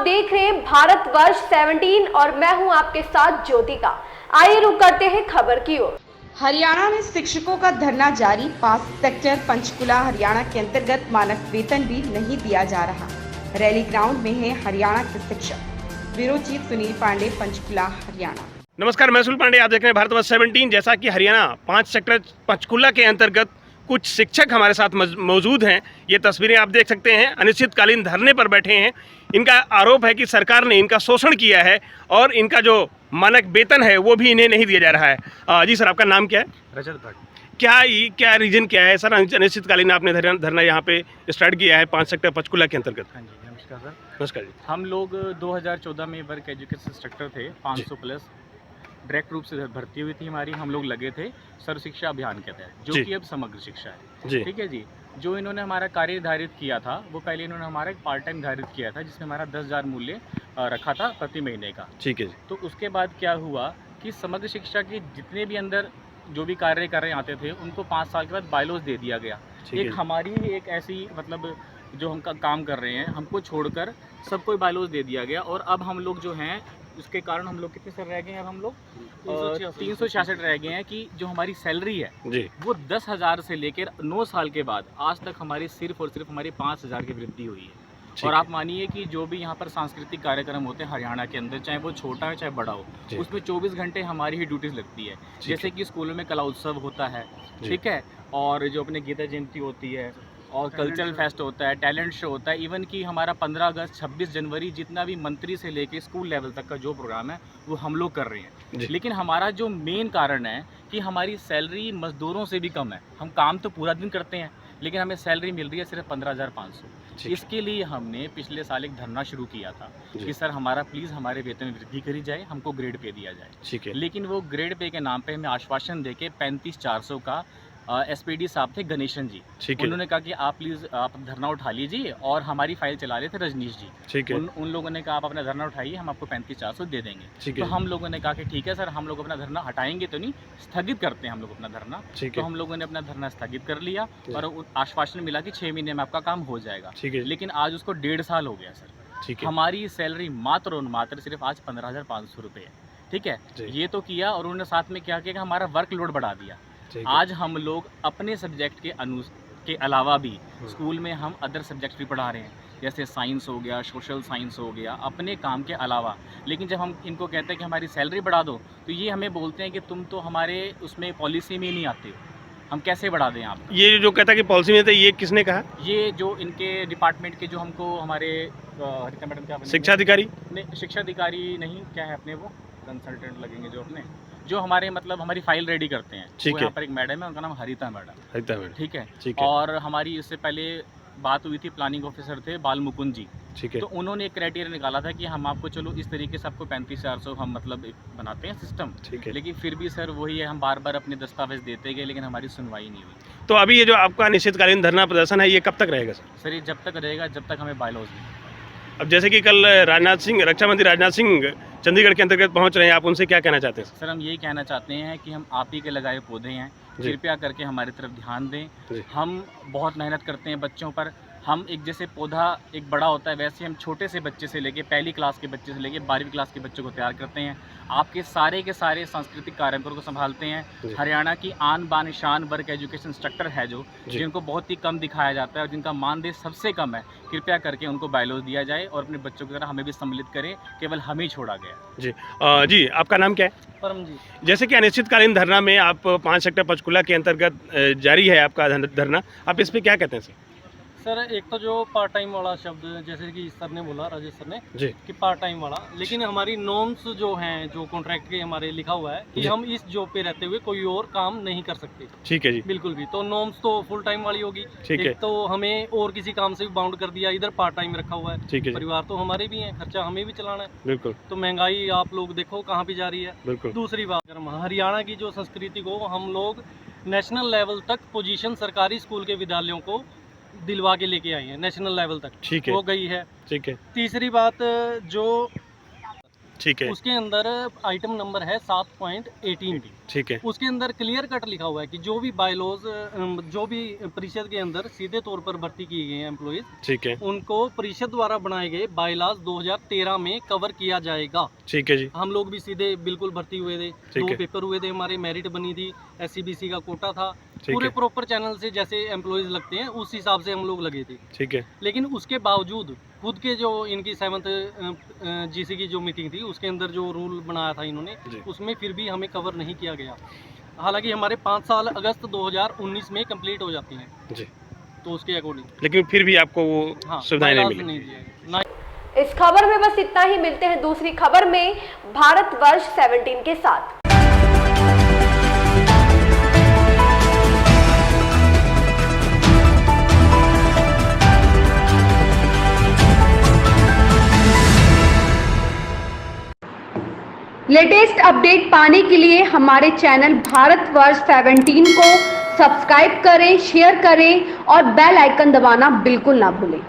देख रहे हैं भारतवर्ष 17 और मैं हूं आपके साथ ज्योतिका। आइए रुक करते हैं खबर की ओर। हरियाणा में शिक्षकों का धरना जारी। 5 सेक्टर पंचकुला हरियाणा के अंतर्गत मानक वेतन भी नहीं दिया जा रहा। रैली ग्राउंड में है हरियाणा के शिक्षक। Bureau chief Sunil Pandey, Panchkula Haryana. नमस्कार, मैं सुनील पांडे, आप देख रहे हैं भारतवर्ष 17। जैसा कि हरियाणा 5 सेक्टर पंचकुला के अंतर्गत कुछ शिक्षक हमारे साथ मौजूद हैं। ये तस्वीरें आप देख सकते हैं, अनिश्चितकालीन धरने पर बैठे हैं। इनका आरोप है कि सरकार ने इनका शोषण किया है और इनका जो मानक वेतन है वो भी इन्हें नहीं दिया जा रहा है। जी सर, आपका नाम क्या है? रजत भट्ट। क्या रीजन क्या है सर? अनिश्चितकालीन आपने धरना यहाँ पे स्टार्ट किया है 5 सेक्टर पंचकुला के अंतर्गत। हाँ जी, नमस्कार सर। नमस्कार जी। हम लोग 2014 में वर्क एजुकेशन इंस्ट्रक्टर थे, 500 प्लस डायरेक्ट रूप से भर्ती हुई थी हमारी। हम लोग लगे थे सर्व शिक्षा अभियान के तहत, जो कि अब समग्र शिक्षा है। ठीक है जी। जो इन्होंने हमारा कार्य निर्धारित किया था, वो पहले इन्होंने हमारा एक पार्ट टाइम निर्धारित किया था, जिसमें हमारा 10,000 मूल्य रखा था प्रति महीने का। ठीक है जी। तो उसके बाद क्या हुआ कि समग्र शिक्षा के जितने भी अंदर जो भी कार्य कर रहे आते थे, उनको 5 साल के बाद बायलॉज दे दिया गया। एक हमारी ही एक ऐसी मतलब जो हम काम कर रहे हैं, हमको छोड़कर सबको बायलॉज दे दिया गया। और अब हम लोग जो हैं, उसके कारण हम लोग कितने सर रह गए हैं? अब हम लोग 366 रह गए हैं कि जो हमारी सैलरी है जी, वो 10,000 से लेकर 9 साल के बाद आज तक हमारी सिर्फ और सिर्फ हमारी 5,000 की वृद्धि हुई है। और आप मानिए कि जो भी यहाँ पर सांस्कृतिक कार्यक्रम होते हैं हरियाणा के अंदर, चाहे वो छोटा हो चाहे बड़ा हो, उसमें 24 घंटे हमारी ही ड्यूटीज लगती है। जैसे कि स्कूलों में कला उत्सव होता है, ठीक है, और जो अपने गीता जयंती होती है, और कल्चरल फेस्ट होता है, टैलेंट शो होता है, इवन कि हमारा 15 अगस्त 26 जनवरी जितना भी मंत्री से लेके स्कूल लेवल तक का जो प्रोग्राम है वो हम लोग कर रहे हैं। लेकिन हमारा जो मेन कारण है कि हमारी सैलरी मजदूरों से भी कम है। हम काम तो पूरा दिन करते हैं, लेकिन हमें सैलरी मिल रही है सिर्फ 15,500। इसके लिए हमने पिछले साल एक धरना शुरू किया था कि सर हमारा प्लीज़ हमारे वेतन में वृद्धि करी जाए, हमको ग्रेड पे दिया जाए। ठीक है। लेकिन वो ग्रेड पे के नाम पे हमें आश्वासन देके 35,400 का SPD साहब थे गणेशन जी, उन्होंने कहा कि आप प्लीज़ आप धरना उठा लीजिए, और हमारी फाइल चला रहे थे रजनीश जी। ठीक है। उन लोगों ने कहा आप अपना धरना उठाइए, हम आपको 35,400 दे देंगे। तो हम लोगों ने कहा कि ठीक है सर, हम लोग अपना धरना हटाएंगे तो नहीं, स्थगित करते हैं हम लोग अपना धरना। तो हम लोगों ने अपना धरना स्थगित कर लिया और आश्वासन मिला कि 6 महीने में आपका काम हो जाएगा। लेकिन आज उसको 1.5 साल हो गया सर। हमारी सैलरी मात्र और मात्र सिर्फ आज 15,500 रुपये है। ठीक है, ये तो किया, और उन्होंने साथ में क्या किया कि हमारा वर्कलोड बढ़ा दिया। आज हम लोग अपने सब्जेक्ट के अलावा भी स्कूल में हम अदर सब्जेक्ट भी पढ़ा रहे हैं, जैसे साइंस हो गया, सोशल साइंस हो गया, अपने काम के अलावा। लेकिन जब हम इनको कहते हैं कि हमारी सैलरी बढ़ा दो, तो ये हमें बोलते हैं कि तुम तो हमारे उसमें पॉलिसी में नहीं आते हो, हम कैसे बढ़ा दें आप? ये जो कहता है कि पॉलिसी में, तो ये किसने कहा? ये जो इनके डिपार्टमेंट के जो हमको हमारे हरिता मैडम क्या शिक्षा अधिकारी नहीं, शिक्षा अधिकारी नहीं, क्या है अपने वो कंसल्टेंट लगेंगे जो अपने जो हमारे मतलब हमारी फाइल रेडी करते हैं। वो यहाँ पर एक मैडम है, उनका नाम हरिता मैडम। ठीक है। और हमारी इससे पहले बात हुई थी, प्लानिंग ऑफिसर थे बाल मुकुंद जी। तो उन्होंने एक क्राइटेरिया निकाला था कि हम आपको चलो इस तरीके से आपको 35,400 हम मतलब बनाते हैं सिस्टम। लेकिन फिर भी सर वही है, हम बार बार अपने दस्तावेज देते गए, लेकिन हमारी सुनवाई नहीं हुई। तो अभी ये जो आपका अनिश्चितकालीन धरना प्रदर्शन है, ये कब तक रहेगा सर? सर ये जब तक रहेगा जब तक हमें बायलॉज नहीं। अब जैसे कि कल रक्षा मंत्री राजनाथ सिंह चंडीगढ़ के अंतर्गत पहुंच रहे हैं, आप उनसे क्या कहना चाहते हैं? सर हम यही कहना चाहते हैं कि हम आप ही के लगाए पौधे हैं, कृपया करके हमारी तरफ ध्यान दें। हम बहुत मेहनत करते हैं बच्चों पर। हम एक जैसे पौधा एक बड़ा होता है, वैसे हम छोटे से बच्चे से लेके पहली क्लास के बच्चे से लेके 12वीं क्लास के बच्चों को तैयार करते हैं। आपके सारे के सारे सांस्कृतिक कार्यक्रमों को संभालते हैं। हरियाणा की आन बान शान वर्क एजुकेशन इंस्ट्रक्टर है जो जिनको बहुत ही कम दिखाया जाता है और जिनका मानदेय सबसे कम है, कृपया करके उनको बायलॉज दिया जाए और अपने बच्चों की तरह हमें भी सम्मिलित करें। केवल हम ही छोड़ा गया। जी, आपका नाम क्या है? परम जी। जैसे कि अनिश्चितकालीन धरना में आप 5 सेक्टर पंचकुला के अंतर्गत जारी है आपका धरना, आप इस पर क्या कहते हैं सर? सर एक तो जो पार्ट टाइम वाला शब्द, जैसे कि सर ने बोला, राजेश सर ने कि पार्ट टाइम वाला, लेकिन हमारी नॉर्म्स जो हैं, जो कॉन्ट्रैक्ट के हमारे लिखा हुआ है कि हम इस जॉब पे रहते हुए कोई और काम नहीं कर सकते। ठीक है जी। बिल्कुल भी। तो नॉर्म्स तो फुल टाइम वाली होगी। एक तो हमें और किसी काम से भी बाउंड कर दिया, इधर पार्ट टाइम रखा हुआ है। परिवार तो हमारे भी हैं, खर्चा हमें भी चलाना है। बिल्कुल। तो महंगाई आप लोग देखो कहाँ पे जा रही है। दूसरी बात, हरियाणा की जो संस्कृति को हम लोग नेशनल लेवल तक पोजीशन सरकारी स्कूल के विद्यालयों को दिलवा के लेके आई है, नेशनल लेवल तक। ठीक है। वो गई है। ठीक है। तीसरी बात, जो ठीक है। उसके अंदर आइटम नंबर है 7.18 भी। ठीक है। उसके अंदर क्लियर कट लिखा हुआ है कि जो भी बायलॉज जो भी परिषद के अंदर सीधे तौर पर भर्ती किए गए हैं एम्प्लॉइज, ठीक है। उनको परिषद द्वारा बनाए गए बायलॉज 2013 में कवर किया जाएगा। ठीक है जी। हम लोग भी सीधे बिल्कुल भर्ती हुए थे, ठीक 2 है। पेपर हुए थे, हमारे मेरिट बनी थी, SCBC का कोटा था, ठीक पूरे है। प्रॉपर चैनल से जैसे एम्प्लॉइज लगते हैं उस हिसाब से हम लोग लगे थे। ठीक है। लेकिन उसके बावजूद खुद के जो इनकी 7th GC की जो मीटिंग थी उसके अंदर जो रूल बनाया था इन्होंने, जी। उसमें फिर भी हमें कवर नहीं किया गया। हालांकि हमारे 5 साल अगस्त 2019 में कंप्लीट हो जाते हैं, जी। तो उसके अकॉर्डिंग लेकिन फिर भी आपको वो सुविधाएं नहीं bylaws मिली। नहीं दिए ना। इस खबर में बस इतना ही। मिलते हैं दूसरी खबर में भारतवर्ष 17 के साथ। लेटेस्ट अपडेट पाने के लिए हमारे चैनल भारतवर्ष 17 को सब्सक्राइब करें, शेयर करें और बेल आइकन दबाना बिल्कुल ना भूलें।